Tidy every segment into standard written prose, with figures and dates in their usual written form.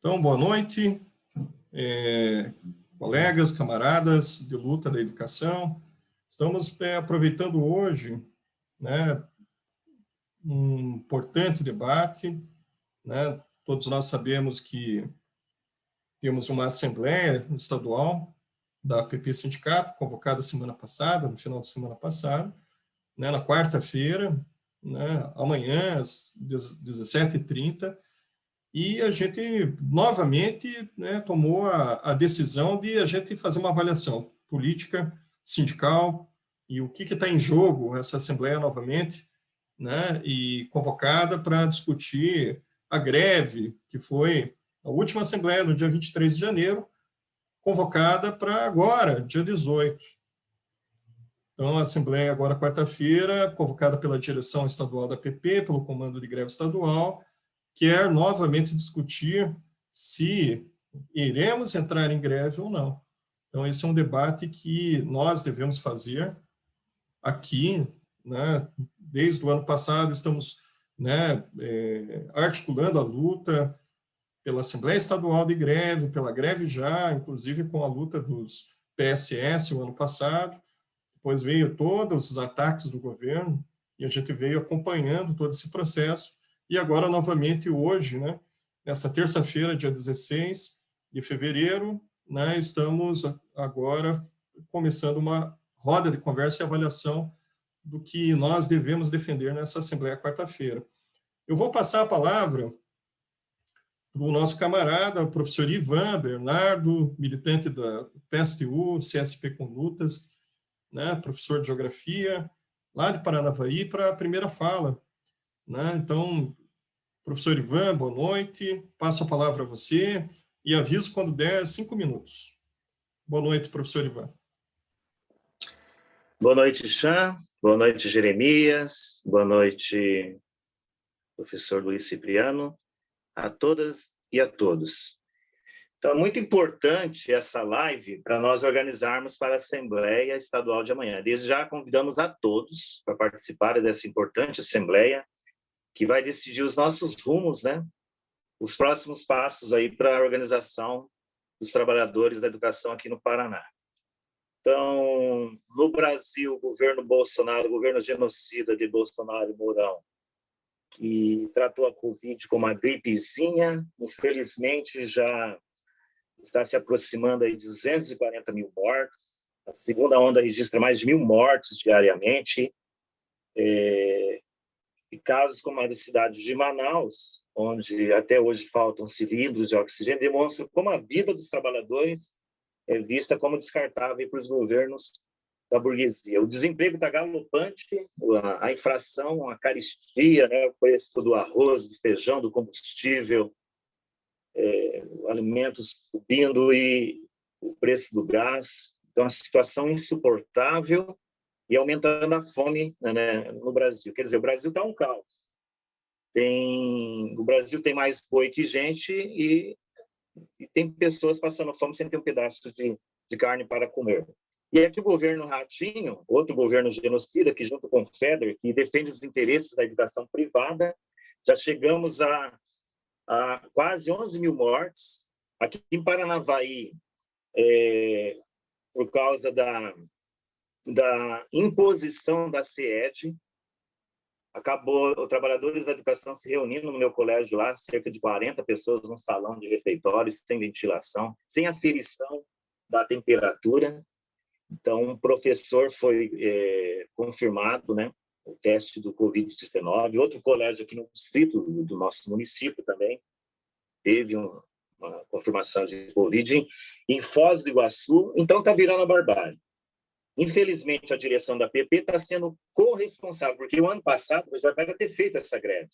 Então, boa noite, colegas, camaradas de luta da educação. Estamos aproveitando hoje, né, um importante debate, né? Todos nós sabemos que temos uma assembleia estadual da APP Sindicato, convocada semana passada, no final de semana passada, né, na quarta-feira, né, amanhã, às 17h30, e a gente, novamente, né, tomou a decisão de a gente fazer uma avaliação política, sindical, e o que está em jogo essa Assembleia novamente, né, e convocada para discutir a greve, que foi a última Assembleia, no dia 23 de janeiro, convocada para agora, dia 18. Então, a Assembleia agora, quarta-feira, convocada pela direção estadual da APP, pelo Comando de Greve Estadual, quer novamente discutir se iremos entrar em greve ou não. Então, esse é um debate que nós devemos fazer aqui, né? Desde o ano passado, estamos, né, articulando a luta pela Assembleia Estadual de Greve, pela greve já, inclusive com a luta dos PSS o ano passado. Depois veio todos os ataques do governo e a gente veio acompanhando todo esse processo. E agora, novamente, hoje, né, nessa terça-feira, dia 16 de fevereiro, né, estamos agora começando uma roda de conversa e avaliação do que nós devemos defender nessa Assembleia quarta-feira. Eu vou passar a palavra para o nosso camarada, o professor Ivan Bernardo, militante da PSTU, CSP com Lutas, né, professor de Geografia, lá de Paranavaí, para a primeira fala. Né? Então, professor Ivan, boa noite, passo a palavra a você e aviso quando der 5 minutos. Boa noite, professor Ivan. Boa noite, Chan. Boa noite, Jeremias. Boa noite, professor Luiz Cipriano. A todas e a todos. Então, é muito importante essa live para nós organizarmos para a Assembleia Estadual de amanhã. Desde já convidamos a todos para participarem dessa importante Assembleia, que vai decidir os nossos rumos, né? Os próximos passos aí para a organização dos trabalhadores da educação aqui no Paraná. Então, no Brasil, o governo Bolsonaro, o governo genocida de Bolsonaro e Mourão, que tratou a Covid como uma gripezinha, infelizmente já está se aproximando aí de 240 mil mortos. A segunda onda registra mais de 1.000 mortos diariamente. E casos como a da cidade de Manaus, onde até hoje faltam cilindros de oxigênio, demonstram como a vida dos trabalhadores é vista como descartável para os governos da burguesia. O desemprego está galopante, a inflação, a carestia, né, o preço do arroz, do feijão, do combustível, alimentos subindo e o preço do gás. Então, a situação insuportável e aumentando a fome, né, no Brasil. Quer dizer, o Brasil está um caos. O Brasil tem mais boi que gente e tem pessoas passando fome sem ter um pedaço de carne para comer. E aqui o governo Ratinho, outro governo genocida, que junto com o FEDER, que defende os interesses da educação privada, já chegamos a quase 11 mil mortes. Aqui em Paranavaí, por causa da imposição da CED, acabou os trabalhadores da educação se reunindo no meu colégio lá, cerca de 40 pessoas num salão de refeitório, sem ventilação, sem aferição da temperatura. Então, um professor foi confirmado, né, o teste do Covid-19. Outro colégio aqui no distrito do nosso município também teve uma confirmação de Covid. Em Foz do Iguaçu, então está virando a barbárie. Infelizmente, a direção da PP está sendo corresponsável, porque o ano passado já era ter feito essa greve.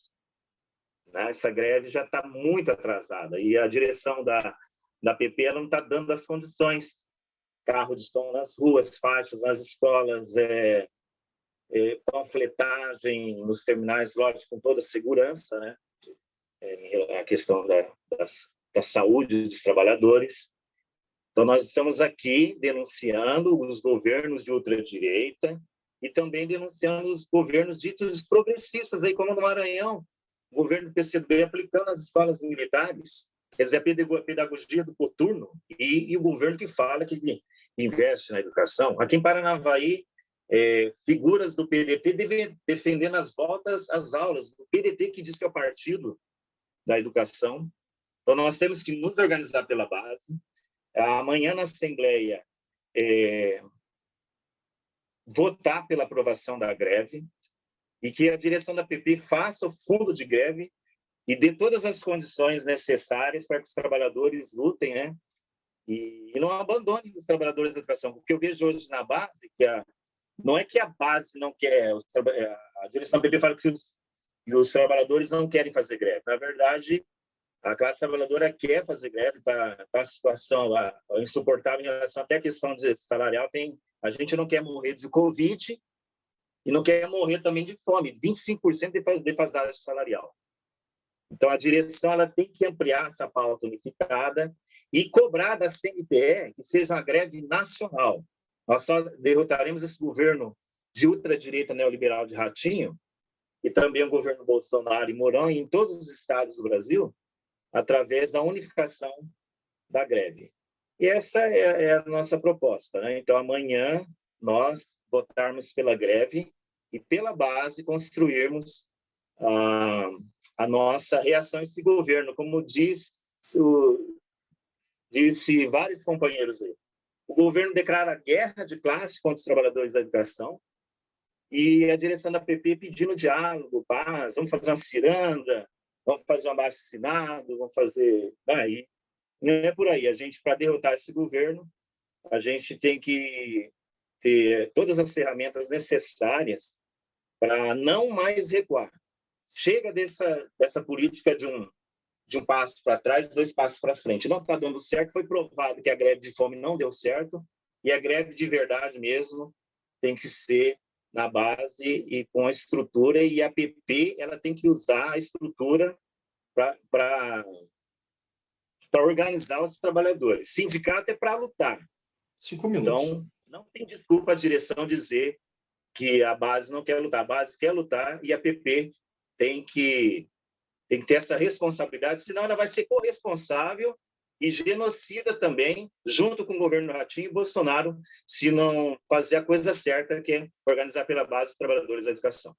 Né? Essa greve já está muito atrasada e a direção da PP ela não está dando as condições. Carro de som nas ruas, faixas nas escolas, panfletagem nos terminais, lógico, com toda a segurança, né? A questão da saúde dos trabalhadores. Então, nós estamos aqui denunciando os governos de ultradireita e também denunciando os governos ditos progressistas, aí como no Maranhão, o governo do PCdoB aplicando as escolas militares, Quer dizer, a pedagogia do coturno e o governo que fala que investe na educação. Aqui em Paranavaí, figuras do PDT defendendo as voltas às aulas. O PDT que diz que é o partido da educação. Então, nós temos que nos organizar pela base. Amanhã, na Assembleia, votar pela aprovação da greve e que a direção da PP faça o fundo de greve e dê todas as condições necessárias para que os trabalhadores lutem, né? E não abandonem os trabalhadores da educação, porque eu vejo hoje na base que não é que a base não quer, a direção da PP fala que os trabalhadores não querem fazer greve. Na verdade, a classe trabalhadora quer fazer greve, está a situação insuportável em relação até a questão de salarial. A gente não quer morrer de Covid e não quer morrer também de fome, 25% de defasagem salarial. Então, a direção ela tem que ampliar essa pauta unificada e cobrar da CNTE que seja uma greve nacional. Nós só derrotaremos esse governo de ultradireita neoliberal de Ratinho e também o governo Bolsonaro e Mourão em todos os estados do Brasil através da unificação da greve. E essa é a nossa proposta, né? Então, amanhã, nós votarmos pela greve e, pela base, construirmos a nossa reação a esse governo. Como disse vários companheiros aí, o governo declara guerra de classe contra os trabalhadores da educação e a direção da PP pedindo diálogo, paz, vamos fazer uma ciranda, vamos fazer um abaixo-assinado, vamos fazer... Aí, não é por aí. A gente, para derrotar esse governo, a gente tem que ter todas as ferramentas necessárias para não mais recuar. Chega dessa política de um passo para trás, 2 passos para frente. Não está dando certo, foi provado que a greve de fome não deu certo, e a greve de verdade mesmo tem que ser na base e com a estrutura, e a PP ela tem que usar a estrutura para organizar os trabalhadores. Sindicato é para lutar. 5 minutos. Então, não tem desculpa a direção dizer que a base não quer lutar. A base quer lutar e a PP tem que ter essa responsabilidade, senão ela vai ser corresponsável e genocida também, junto com o governo Ratinho e Bolsonaro, se não fazer a coisa certa, que é organizar pela base os trabalhadores da educação.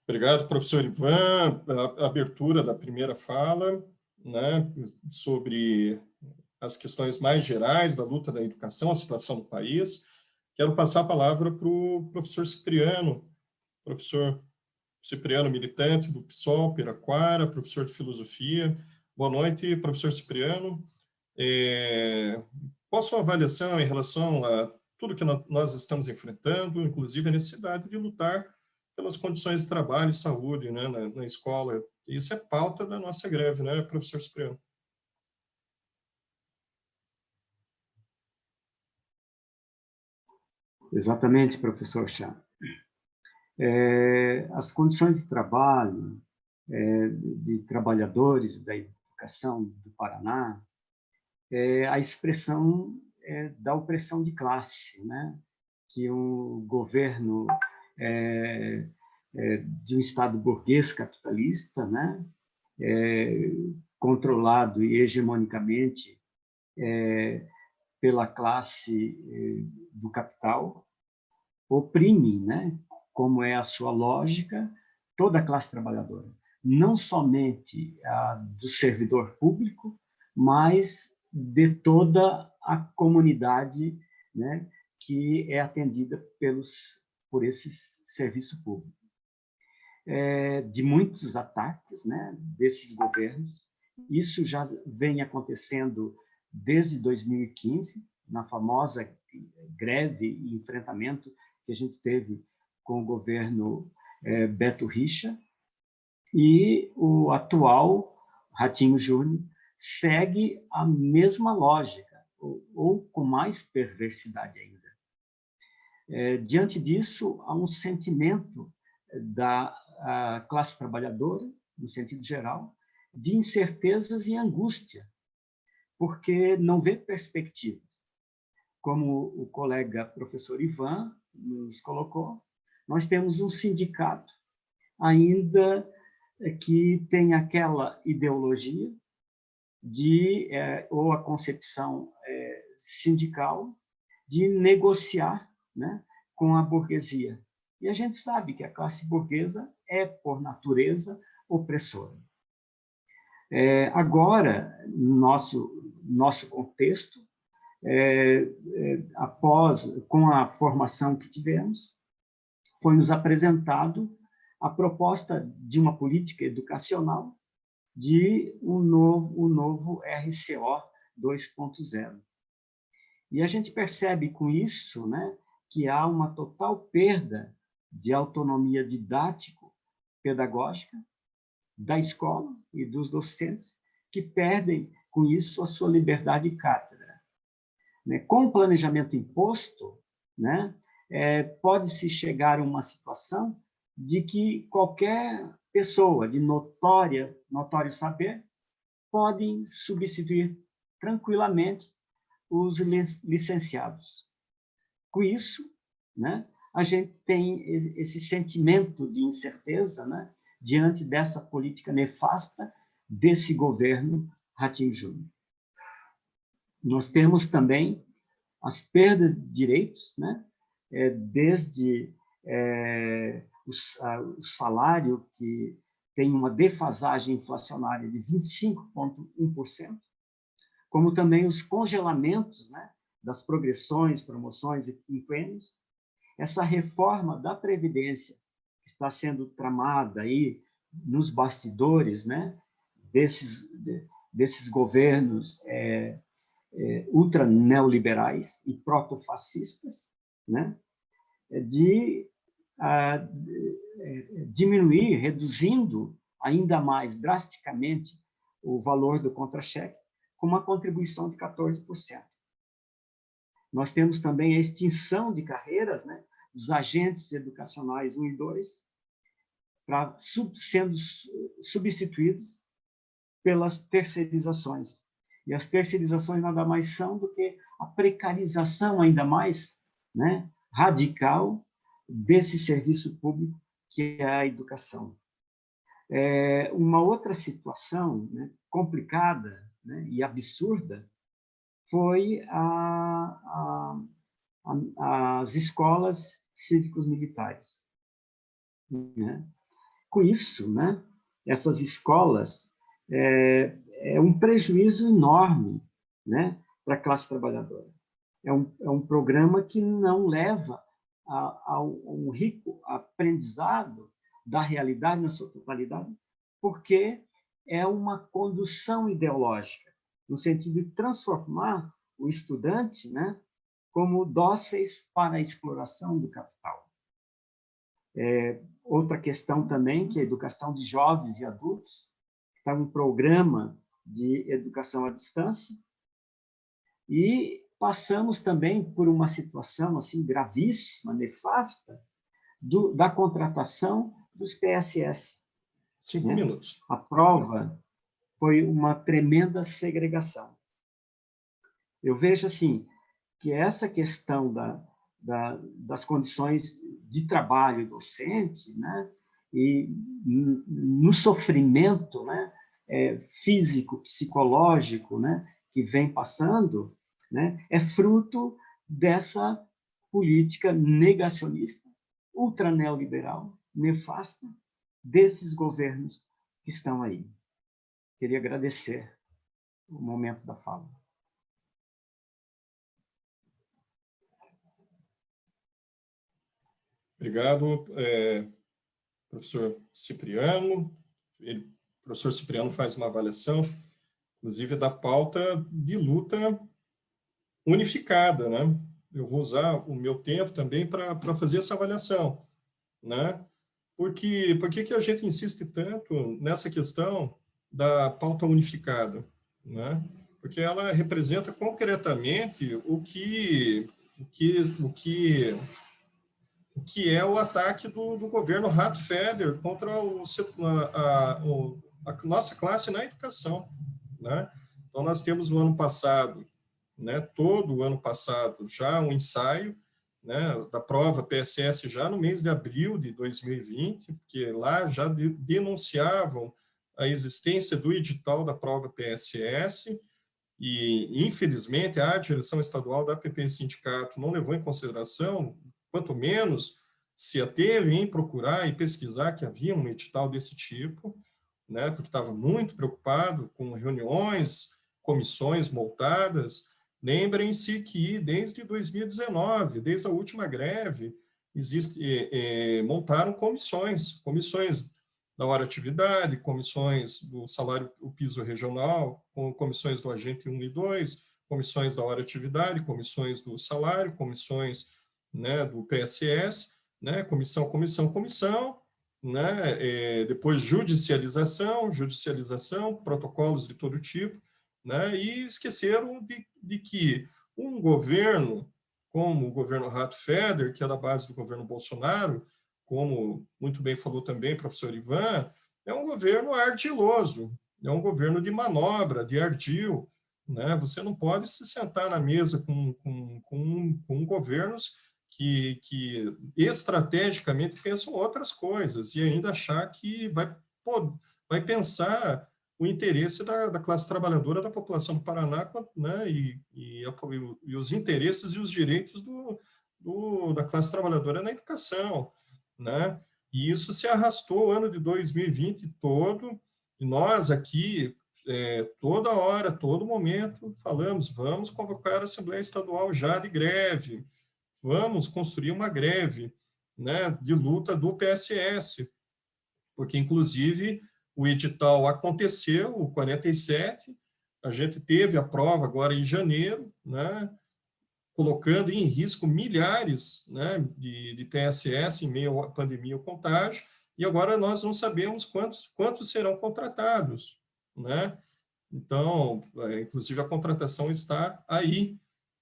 Obrigado, professor Ivan, a abertura da primeira fala, né, sobre as questões mais gerais da luta da educação, a situação do país. Quero passar a palavra para o professor Cipriano, militante do PSOL, Piraquara, professor de filosofia. Boa noite, professor Cipriano. Qual a sua avaliação em relação a tudo que nós estamos enfrentando, inclusive a necessidade de lutar pelas condições de trabalho e saúde, né, na escola? Isso é pauta da nossa greve, né, professor Cipriano? Exatamente, professor Chá. As condições de trabalho de trabalhadores da educação do Paraná a expressão da opressão de classe, né? Que o governo de um Estado burguês capitalista, né? Controlado e hegemonicamente pela classe do capital, oprime, né? Como é a sua lógica, toda a classe trabalhadora, não somente a do servidor público, mas de toda a comunidade, né, que é atendida por esse serviço público. De muitos ataques, né, desses governos, isso já vem acontecendo desde 2015, na famosa greve e enfrentamento que a gente teve com o governo Beto Richa, e o atual Ratinho Júnior segue a mesma lógica, ou com mais perversidade ainda. Diante disso, há um sentimento da classe trabalhadora, no sentido geral, de incertezas e angústia, porque não vê perspectivas. Como o colega professor Ivan nos colocou, nós temos um sindicato ainda que tem aquela ideologia ou a concepção sindical de negociar, né, com a burguesia. E a gente sabe que a classe burguesa é, por natureza, opressora. Agora, nosso contexto, com a formação que tivemos, foi nos apresentado a proposta de uma política educacional de um novo RCO 2.0. E a gente percebe com isso, né, que há uma total perda de autonomia didático-pedagógica da escola e dos docentes, que perdem, com isso, a sua liberdade de cátedra. Com o planejamento imposto, né, pode-se chegar a uma situação de que qualquer pessoa de notório saber podem substituir tranquilamente os licenciados. Com isso, né, a gente tem esse sentimento de incerteza, né, diante dessa política nefasta desse governo Ratinho Júnior. Nós temos também as perdas de direitos, né, desde o salário, que tem uma defasagem inflacionária de 25,1%, como também os congelamentos, né, das progressões, promoções e quinquênios, essa reforma da Previdência que está sendo tramada aí nos bastidores, né, desses governos ultra neoliberais e protofascistas, né, de diminuir, reduzindo ainda mais drasticamente o valor do contra-cheque, com uma contribuição de 14%. Nós temos também a extinção de carreiras, né, dos agentes educacionais 1 e 2, sendo substituídos pelas terceirizações. E as terceirizações nada mais são do que a precarização ainda mais, né, radical desse serviço público que é a educação. Uma outra situação, né, complicada, né, e absurda foi as escolas cívicos militares, né? Com isso, né, essas escolas é um prejuízo enorme, né, para a classe trabalhadora. É um programa que não leva a um rico aprendizado da realidade na sua totalidade, porque é uma condução ideológica, no sentido de transformar o estudante, né, como dóceis para a exploração do capital. Outra questão também, que é a educação de jovens e adultos, está um programa de educação à distância, e passamos também por uma situação assim gravíssima, nefasta, da contratação dos PSS. 5 minutos. A prova foi uma tremenda segregação. Eu vejo assim que essa questão das condições de trabalho docente, né, e no sofrimento, né, físico, psicológico, né, que vem passando, né, é fruto dessa política negacionista, ultraneoliberal, nefasta, desses governos que estão aí. Queria agradecer o momento da fala. Obrigado, professor Cipriano. O professor Cipriano faz uma avaliação, inclusive, da pauta de luta unificada, né? Eu vou usar o meu tempo também para fazer essa avaliação, né? Por que a gente insiste tanto nessa questão da pauta unificada, né? Porque ela representa concretamente o que é o ataque do governo Rattfeder contra a nossa classe na educação, né? Então, nós temos no ano passado, né, todo o ano passado, já um ensaio, né, da prova PSS já no mês de abril de 2020, porque lá já denunciavam a existência do edital da prova PSS, e, infelizmente, a direção estadual da PP Sindicato não levou em consideração, quanto menos se ateve em procurar e pesquisar que havia um edital desse tipo, né, porque estava muito preocupado com reuniões, comissões montadas. Lembrem-se que desde 2019, desde a última greve, montaram comissões da hora-atividade, comissões do salário, o piso regional, comissões do agente 1 e 2, comissões da hora-atividade, comissões do salário, comissões, né, do PSS, né, comissão, né, depois judicialização, protocolos de todo tipo, né, e esqueceram de que um governo, como o governo Rato-Feder, que é da base do governo Bolsonaro, como muito bem falou também o professor Ivan, é um governo ardiloso, é um governo de manobra, de ardil, né? Você não pode se sentar na mesa com governos que estrategicamente pensam outras coisas e ainda achar que vai pensar o interesse da classe trabalhadora da população do Paraná, né? E os interesses e os direitos da classe trabalhadora na educação, né? E isso se arrastou o ano de 2020 todo, e nós aqui, toda hora, todo momento, falamos, vamos convocar a Assembleia Estadual já de greve, vamos construir uma greve, né, de luta do PSS, porque, inclusive, o edital aconteceu, o 47, a gente teve a prova agora em janeiro, né, colocando em risco milhares, né, de PSS em meio à pandemia e ao contágio, e agora nós não sabemos quantos serão contratados, né? Então, inclusive, a contratação está aí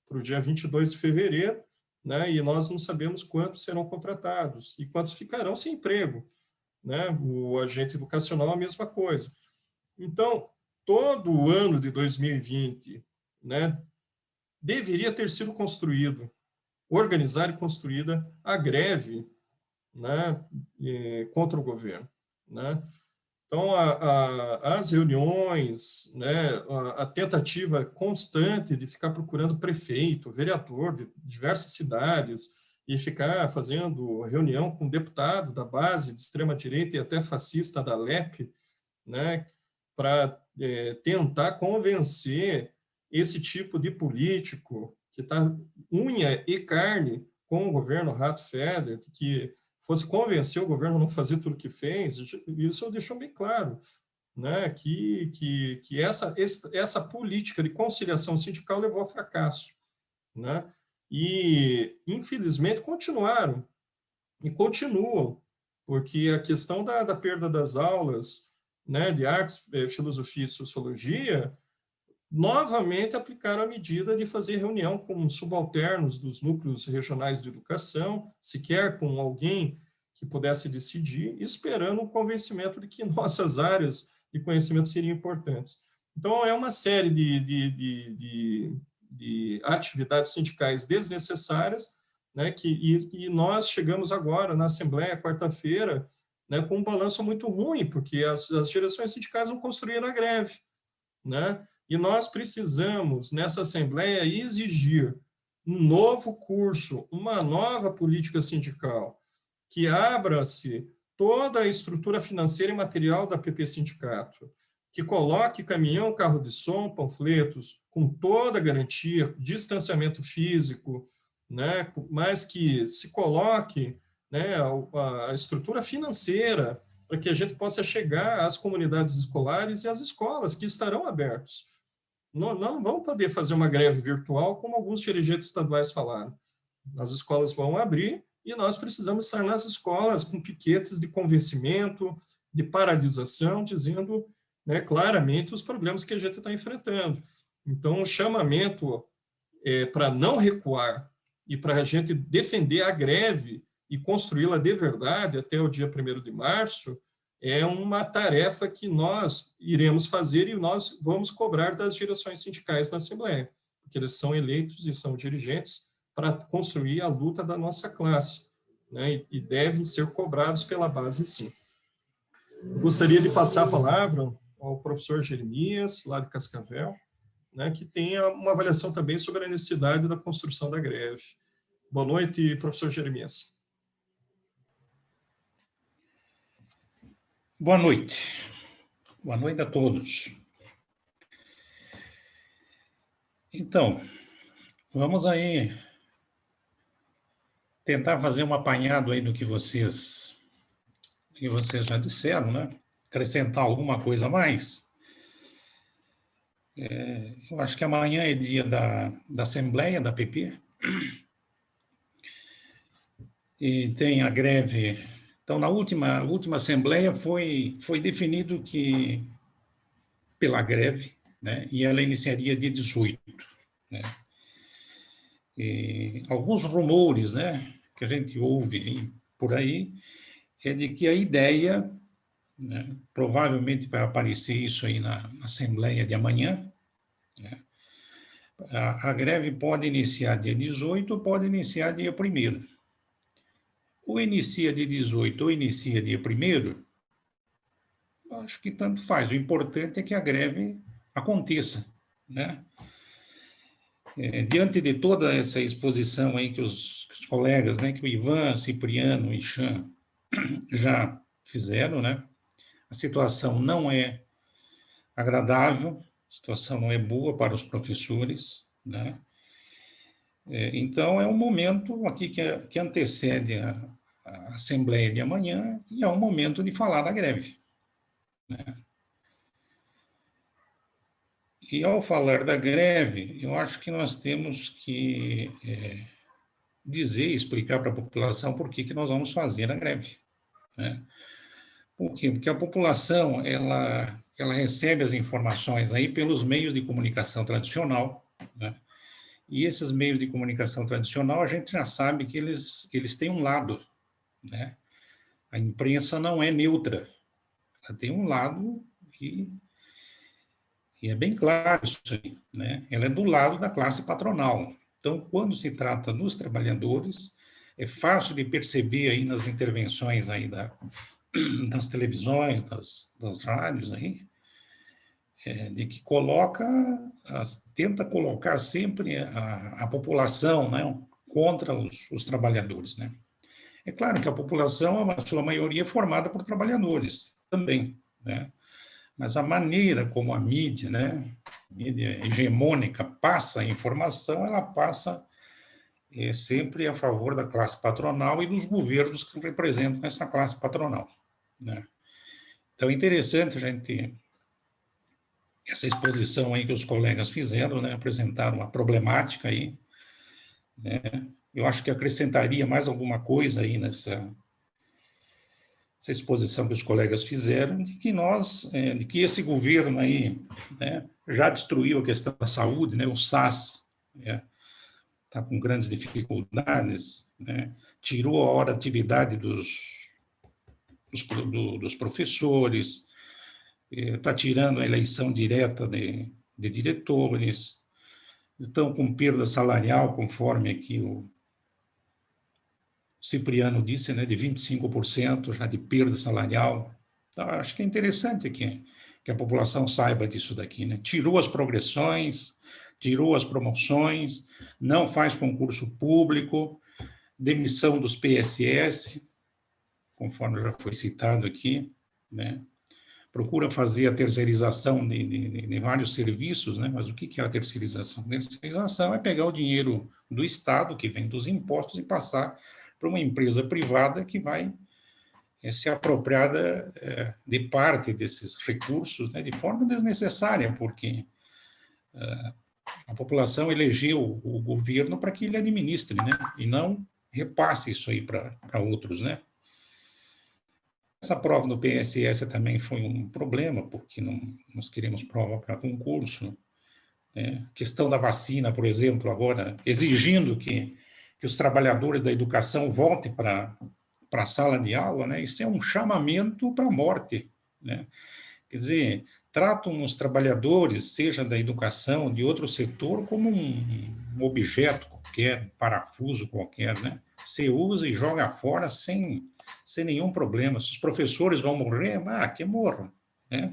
para o dia 22 de fevereiro, né, e nós não sabemos quantos serão contratados e quantos ficarão sem emprego, né? O agente educacional, a mesma coisa. Então, todo o ano de 2020, né, deveria ter sido organizada e construída a greve, né, contra o governo, né? Então, as reuniões, né, a tentativa constante de ficar procurando prefeito, vereador de diversas cidades e ficar fazendo reunião com deputado da base de extrema-direita e até fascista da LEP, né, para tentar convencer esse tipo de político que está unha e carne com o governo Rato-Feder, que fosse convencer o governo a não fazer tudo o que fez, isso deixou bem claro, né, que essa política de conciliação sindical levou ao fracasso, né, e, infelizmente, continuaram e continuam, porque a questão da perda das aulas, né, de artes, filosofia e sociologia, novamente aplicaram a medida de fazer reunião com subalternos dos núcleos regionais de educação, sequer com alguém que pudesse decidir, esperando o convencimento de que nossas áreas de conhecimento seriam importantes. Então, é uma série de atividades sindicais desnecessárias, né, e nós chegamos agora na Assembleia, quarta-feira, né, com um balanço muito ruim, porque as direções sindicais não construíram a greve, né? E nós precisamos, nessa Assembleia, exigir um novo curso, uma nova política sindical, que abra-se toda a estrutura financeira e material da PP Sindicato, que coloque caminhão, carro de som, panfletos, com toda a garantia, distanciamento físico, né, mas que se coloque, né, a estrutura financeira para que a gente possa chegar às comunidades escolares e às escolas que estarão abertos. Não vamos poder fazer uma greve virtual, como alguns dirigentes estaduais falaram. As escolas vão abrir e nós precisamos estar nas escolas com piquetes de convencimento, de paralisação, dizendo, né, claramente os problemas que a gente está enfrentando. Então, o chamamento para não recuar e para a gente defender a greve e construí-la de verdade até o dia 1º de março, é uma tarefa que nós iremos fazer e nós vamos cobrar das direções sindicais na Assembleia, porque eles são eleitos e são dirigentes para construir a luta da nossa classe, né? E devem ser cobrados pela base, sim. Eu gostaria de passar a palavra ao professor Jeremias, lá de Cascavel, né, que tenha uma avaliação também sobre a necessidade da construção da greve. Boa noite, professor Jeremias. Boa noite. Boa noite a todos. Então, vamos aí tentar fazer um apanhado aí do que vocês já disseram, né? Acrescentar alguma coisa a mais. Eu acho que amanhã é dia da Assembleia da PP, e tem a greve. Então, na última Assembleia foi definido que, pela greve, né, e ela iniciaria dia 18, né? E alguns rumores, né, que a gente ouve por aí, é de que a ideia, né, provavelmente vai aparecer isso aí na Assembleia de amanhã, né, a greve pode iniciar dia 18 ou pode iniciar dia 1º. Ou inicia dia 18 ou inicia dia 1º, acho que tanto faz. O importante é que a greve aconteça, né? Diante de toda essa exposição aí que os colegas, né, que o Ivan, Cipriano e Chan já fizeram, né? A situação não é agradável, a situação não é boa para os professores, né? Então, é um momento aqui que antecede a Assembleia de amanhã e é um momento de falar da greve, né? E, ao falar da greve, eu acho que nós temos que dizer, explicar para a população por que nós vamos fazer a greve, né? Por quê? Porque a população, ela recebe as informações aí pelos meios de comunicação tradicional, né? E esses meios de comunicação tradicional, a gente já sabe que eles têm um lado, né? A imprensa não é neutra, ela tem um lado e é bem claro isso aí, né? Ela é do lado da classe patronal. Então, quando se trata dos trabalhadores, é fácil de perceber aí nas intervenções aí das televisões, das rádios aí, de que tenta colocar sempre a população, né, contra os trabalhadores, né? É claro que a população, a sua maioria, é formada por trabalhadores também, né? Mas a maneira como a mídia, né, mídia hegemônica, passa a informação, ela passa sempre a favor da classe patronal e dos governos que representam essa classe patronal, né? Então, é interessante a gente, essa exposição aí que os colegas fizeram, né, apresentaram uma problemática aí, né? Eu acho que acrescentaria mais alguma coisa aí nessa exposição que os colegas fizeram, de que esse governo aí, né, já destruiu a questão da saúde, né, o SAS, né, está com grandes dificuldades, né, tirou a hora de atividade dos professores, está tirando a eleição direta de diretores, estão com perda salarial, conforme aqui o Cipriano disse, né, de 25% já de perda salarial. Então, acho que é interessante que a população saiba disso daqui, né? Tirou as progressões, tirou as promoções, não faz concurso público, demissão dos PSS, conforme já foi citado aqui, né? Procura fazer a terceirização de vários serviços, né? Mas o que é a terceirização? A terceirização é pegar o dinheiro do Estado, que vem dos impostos, e passar para uma empresa privada que vai se apropriar de parte desses recursos, né, de forma desnecessária, porque a população elegeu o governo para que ele administre, né, e não repasse isso aí para outros, né. Essa prova no PSS também foi um problema, porque nós queremos prova para concurso, né. Questão da vacina, por exemplo, agora exigindo que os trabalhadores da educação voltem para a sala de aula, né? Isso é um chamamento para a morte, né? Quer dizer, tratam os trabalhadores, seja da educação, de outro setor, como um objeto qualquer, um parafuso qualquer, né? Você usa e joga fora sem nenhum problema. Se os professores vão morrer, que morram, né?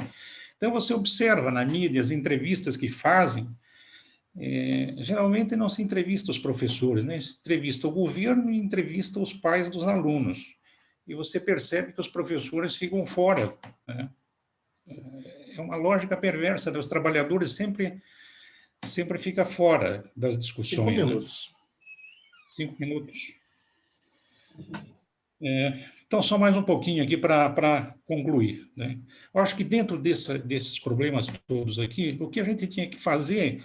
Então, você observa na mídia as entrevistas que fazem, geralmente não se entrevista os professores, né? Se entrevista o governo e entrevista os pais dos alunos. E você percebe que os professores ficam fora, né? É uma lógica perversa, né? Os trabalhadores sempre ficam fora das discussões. 5 minutos. Né? 5 minutos. Então, só mais um pouquinho aqui para concluir. Né? Eu acho que dentro desses problemas todos aqui, o que a gente tinha que fazer,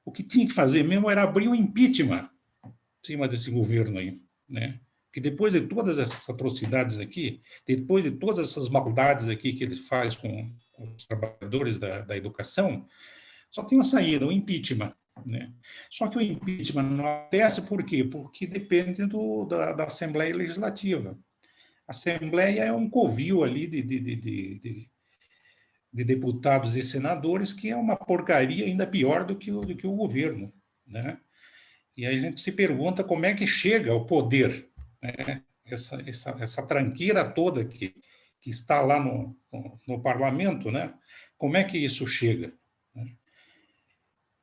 o que tinha que fazer mesmo era abrir um impeachment em cima desse governo aí, né? Que depois de todas essas atrocidades aqui, depois de todas essas maldades aqui que ele faz com os trabalhadores da educação, só tem uma saída, o impeachment, né? Só que o impeachment não acontece por quê? Porque depende da Assembleia Legislativa. A Assembleia é um covil ali de deputados e senadores que é uma porcaria ainda pior do que o governo, né? E aí a gente se pergunta como é que chega ao poder, né? Essa tranqueira toda que está lá no parlamento, né? Como é que isso chega?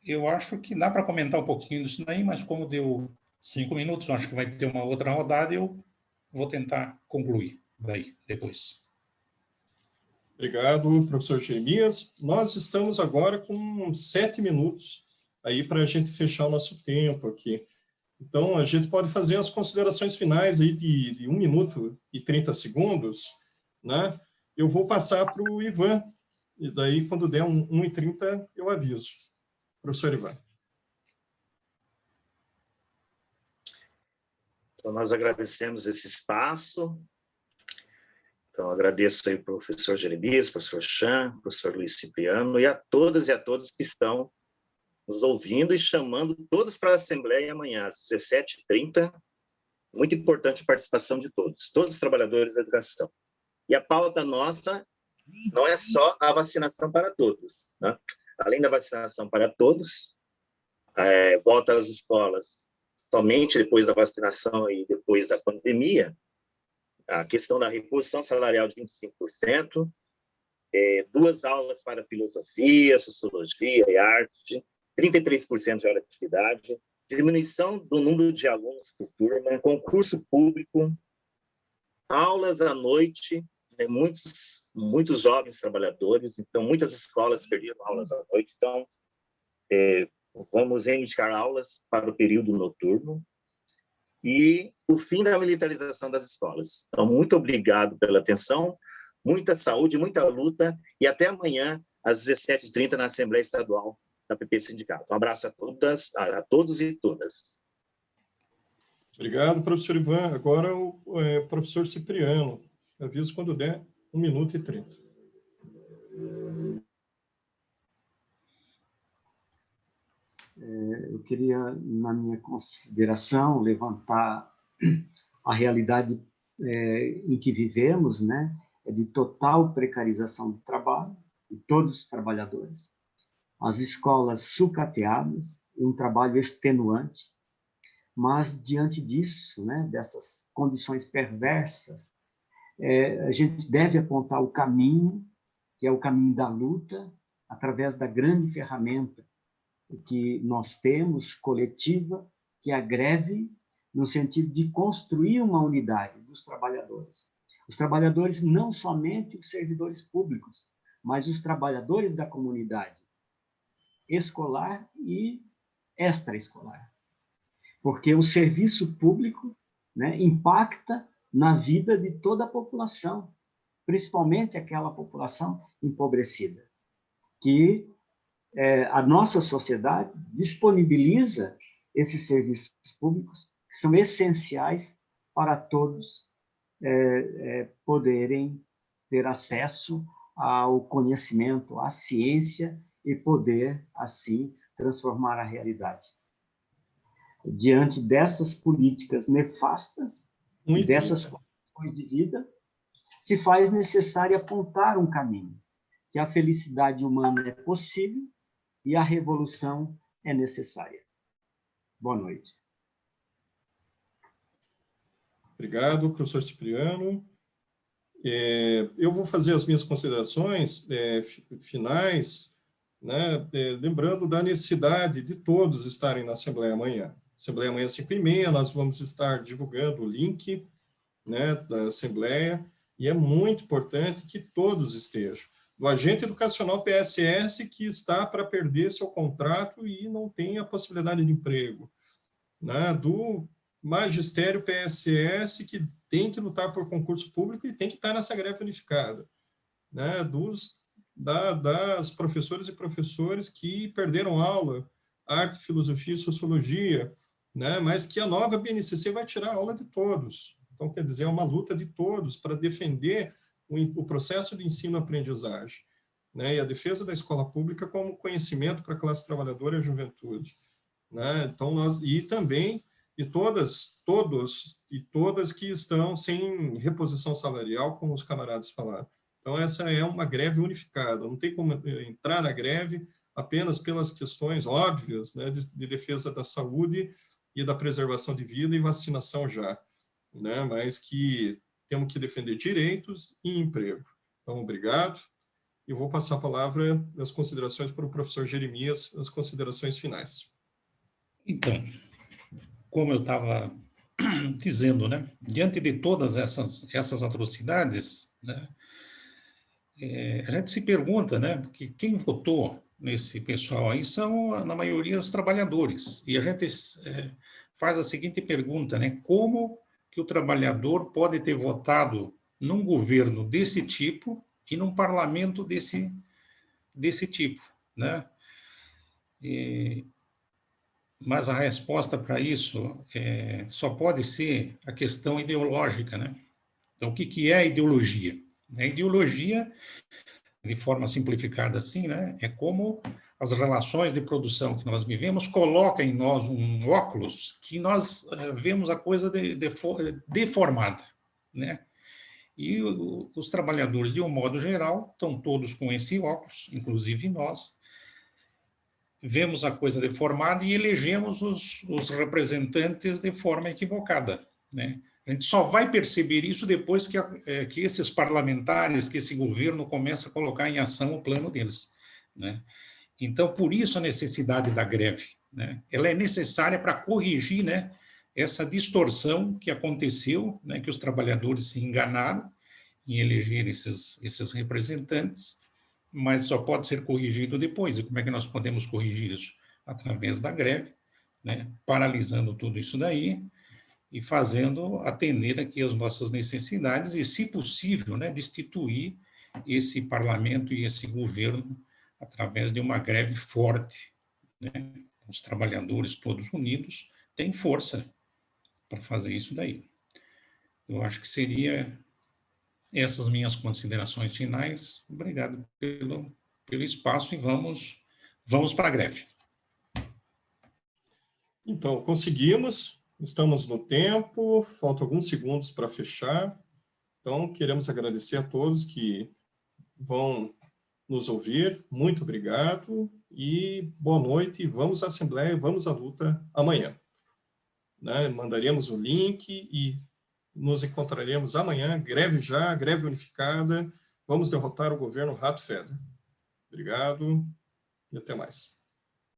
Eu acho que dá para comentar um pouquinho disso daí, mas como deu 5 minutos, eu acho que vai ter uma outra rodada e eu vou tentar concluir daí depois. Obrigado, professor Jeremias. Nós estamos agora com 7 minutos aí para a gente fechar o nosso tempo aqui. Então, a gente pode fazer as considerações finais aí de 1 minuto e 30 segundos, né? Eu vou passar para o Ivan, e daí, quando der 1h30, eu aviso. Professor Ivan. Então, nós agradecemos esse espaço. Então, agradeço aí ao professor Jeremias, professor Chan, professor Luiz Cipriano, e a todas e a todos que estão nos ouvindo e chamando todos para a Assembleia amanhã, às 17h30. Muito importante a participação de todos os trabalhadores da educação. E a pauta nossa não é só a vacinação para todos, né? Além da vacinação para todos, volta às escolas somente depois da vacinação e depois da pandemia, a questão da reposição salarial de 25%, 2 aulas para filosofia, sociologia e arte, 33% de hora de atividade, diminuição do número de alunos por turma, concurso público, aulas à noite, né, muitos jovens trabalhadores, então muitas escolas perderam aulas à noite, então vamos reivindicar aulas para o período noturno e o fim da militarização das escolas. Então, muito obrigado pela atenção, muita saúde, muita luta e até amanhã às 17h30 na Assembleia Estadual da PP Sindicato. Um abraço a todos e todas. Obrigado, professor Ivan. Agora o professor Cipriano. Aviso quando der 1 minuto e 30. Eu queria, na minha consideração, levantar a realidade em que vivemos, né? De total precarização do trabalho de todos os trabalhadores, as escolas sucateadas, um trabalho extenuante, mas diante disso, né? Dessas condições perversas, a gente deve apontar o caminho, que é o caminho da luta, através da grande ferramenta que nós temos, coletiva, que é a greve, no sentido de construir uma unidade dos trabalhadores. Os trabalhadores, não somente os servidores públicos, mas os trabalhadores da comunidade escolar e extraescolar. Porque o serviço público, né, impacta na vida de toda a população, principalmente aquela população empobrecida, que a nossa sociedade disponibiliza esses serviços públicos que são essenciais para todos poderem ter acesso ao conhecimento, à ciência e poder, assim, transformar a realidade. Diante dessas políticas nefastas, dessas condições de vida, se faz necessário apontar um caminho, que a felicidade humana é possível e a revolução é necessária. Boa noite. Obrigado, professor Cipriano. Eu vou fazer as minhas considerações finais, né, lembrando da necessidade de todos estarem na Assembleia amanhã. Assembleia amanhã às 5h30, nós vamos estar divulgando o link, né, da Assembleia, e é muito importante que todos estejam. Do agente educacional PSS que está para perder seu contrato e não tem a possibilidade de emprego, né, do magistério PSS que tem que lutar por concurso público e tem que estar nessa greve unificada, né, das professoras e professores que perderam aula, arte, filosofia e sociologia, né, mas que a nova BNCC vai tirar a aula de todos. Então, quer dizer, é uma luta de todos para defender o processo de ensino-aprendizagem, né, e a defesa da escola pública como conhecimento para a classe trabalhadora e a juventude, né? Então, todos e todas que estão sem reposição salarial, como os camaradas falaram. Então, essa é uma greve unificada, não tem como entrar na greve apenas pelas questões óbvias, né, de defesa da saúde e da preservação de vida e vacinação já, né, mas que temos que defender direitos e emprego. Então, obrigado. E vou passar a palavra, as considerações para o professor Jeremias, as considerações finais. Então, como eu estava dizendo, né, diante de todas essas atrocidades, né, a gente se pergunta, né, porque quem votou nesse pessoal aí são, na maioria, os trabalhadores. E a gente faz a seguinte pergunta, né, como que o trabalhador pode ter votado num governo desse tipo e num parlamento desse tipo, né? Mas a resposta para isso só pode ser a questão ideológica, né? Então, o que é a ideologia? A ideologia, de forma simplificada assim, né, é como as relações de produção que nós vivemos colocam em nós um óculos que nós vemos a coisa deformada, né? E os trabalhadores, de um modo geral, estão todos com esse óculos, inclusive nós, vemos a coisa deformada e elegemos os representantes de forma equivocada, né? A gente só vai perceber isso depois que esses parlamentares, que esse governo começa a colocar em ação o plano deles, né? Então, por isso a necessidade da greve, né? Ela é necessária para corrigir, né, essa distorção que aconteceu, né, que os trabalhadores se enganaram em eleger esses representantes, mas só pode ser corrigido depois. E como é que nós podemos corrigir isso? Através da greve, né, paralisando tudo isso daí e fazendo atender aqui as nossas necessidades e, se possível, né, destituir esse parlamento e esse governo através de uma greve forte, né? Os trabalhadores todos unidos têm força para fazer isso daí. Eu acho que seria essas minhas considerações finais. Obrigado pelo espaço e vamos para a greve. Então, conseguimos, estamos no tempo, faltam alguns segundos para fechar. Então, queremos agradecer a todos que vão nos ouvir. Muito obrigado e boa noite. Vamos à Assembleia, vamos à luta amanhã, né? Mandaremos o link e nos encontraremos amanhã. Greve já, greve unificada. Vamos derrotar o governo Rato Feder. Obrigado e até mais.